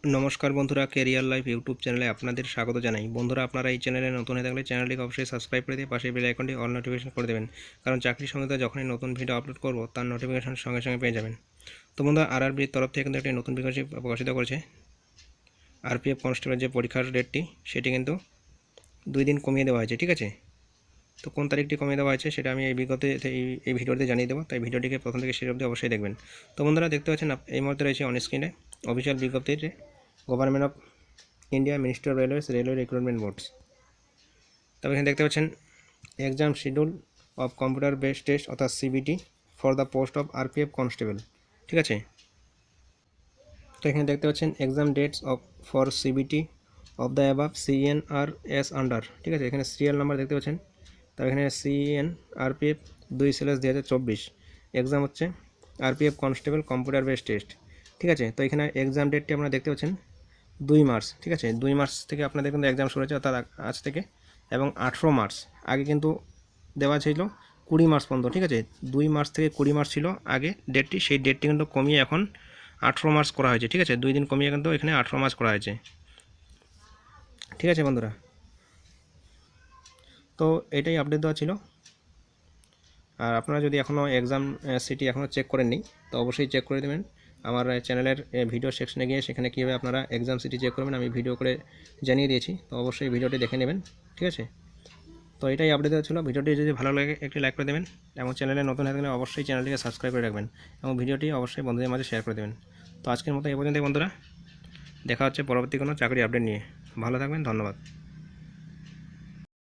নমস্কার বন্ধুরা, career life YouTube চ্যানেলে আপনাদের স্বাগত জানাই। বন্ধুরা, আপনারা এই চ্যানেলে নতুন হয়ে থাকলে চ্যানেলটিকে অবশ্যই সাবস্ক্রাইব করে দিয়ে পাশে বেল আইকনটি অল নোটিফিকেশন করে দেবেন, কারণ চাকরির সঙ্গে যখনই নতুন ভিডিও আপলোড করব তার নোটিফিকেশন সঙ্গে সঙ্গে পেয়ে যাবেন। তো বন্ধুরা, আরআরবির তরফ থেকে কিন্তু একটি নতুন বিজ্ঞপ্তি প্রকাশিত করেছে। আরপিএফ কনস্টেবল যে পরীক্ষার ডেটটি সেটি কিন্তু 2 দিন কমিয়ে দেওয়া হয়েছে, ঠিক আছে। তো কোন তারিখটি কমিয়ে দেওয়া হয়েছে সেটা আমি এই ভিডিওতে জানিয়ে দেবো, তাই ভিডিওটিকে প্রথম থেকে শেষ অবধি অবশ্যই দেখবেন। তো বন্ধুরা, দেখতে পাচ্ছেন এই মুহূর্তে রয়েছে অন স্ক্রিনে অফিসিয়াল বিজ্ঞপ্তিতে government of India ministry of railways railway recruitment boards. তবে এখানে দেখতে পাচ্ছেন exam schedule of computer based test অর্থাৎ CBT for the post of RPF constable, ঠিক আছে। তো এখানে দেখতে পাচ্ছেন exam dates of for CBT of the above CNRS under, ঠিক আছে। এখানে সিরিয়াল নাম্বার দেখতে পাচ্ছেন। তবে এখানে সিএনআরপিএফ 2/2024 এক্সাম হচ্ছে RPF constable computer based test, ঠিক আছে। তো এখানে এক্সাম ডেটটি আপনারা দেখতে পাচ্ছেন 2 মার্চ, ঠিক আছে। 2 মার্চ থেকে আপনাদের কিন্তু এক্সাম শুরু হয়েছে, অর্থাৎ আজ থেকে, এবং 18 মার্চ। আগে কিন্তু দেওয়া ছিল 20 মার্চ পর্যন্ত, ঠিক আছে। 2 মার্চ থেকে 20 মার্চ ছিল আগে ডেটটি, সেই ডেটটি কিন্তু কমিয়ে এখন 18 মার্চ করা হয়েছে, ঠিক আছে। 2 দিন কমিয়ে কিন্তু এখানে 18 মার্চ করা হয়েছে, ঠিক আছে বন্ধুরা। তো এটাই আপডেট দেওয়া ছিল। আর আপনারা যদি এখনও এক্সাম সিটি এখনও চেক করেননি তো অবশ্যই চেক করে দেবেন। আমার চ্যানেলের ভিডিও সেকশনে গিয়ে সেখানে কীভাবে আপনারা এক্সাম সিটি চেক করবেন আমি ভিডিও করে জানিয়ে দিয়েছি, তো অবশ্যই ভিডিওটি দেখে নেবেন, ঠিক আছে। তো এটাই আপডেট দেওয়া ছিল। ভিডিওটি যদি ভালো লাগে একটি লাইক করে দেবেন, এবং চ্যানেলে নতুন হয়ে থাকলে অবশ্যই চ্যানেলটিকে সাবস্ক্রাইব করে রাখবেন, এবং ভিডিওটি অবশ্যই বন্ধুদের মাঝে শেয়ার করে দেবেন। তো আজকের মতো এই পর্যন্ত বন্ধুরা, দেখা হচ্ছে পরবর্তী কোনো চাকরি আপডেট নিয়ে। ভালো থাকবেন, ধন্যবাদ।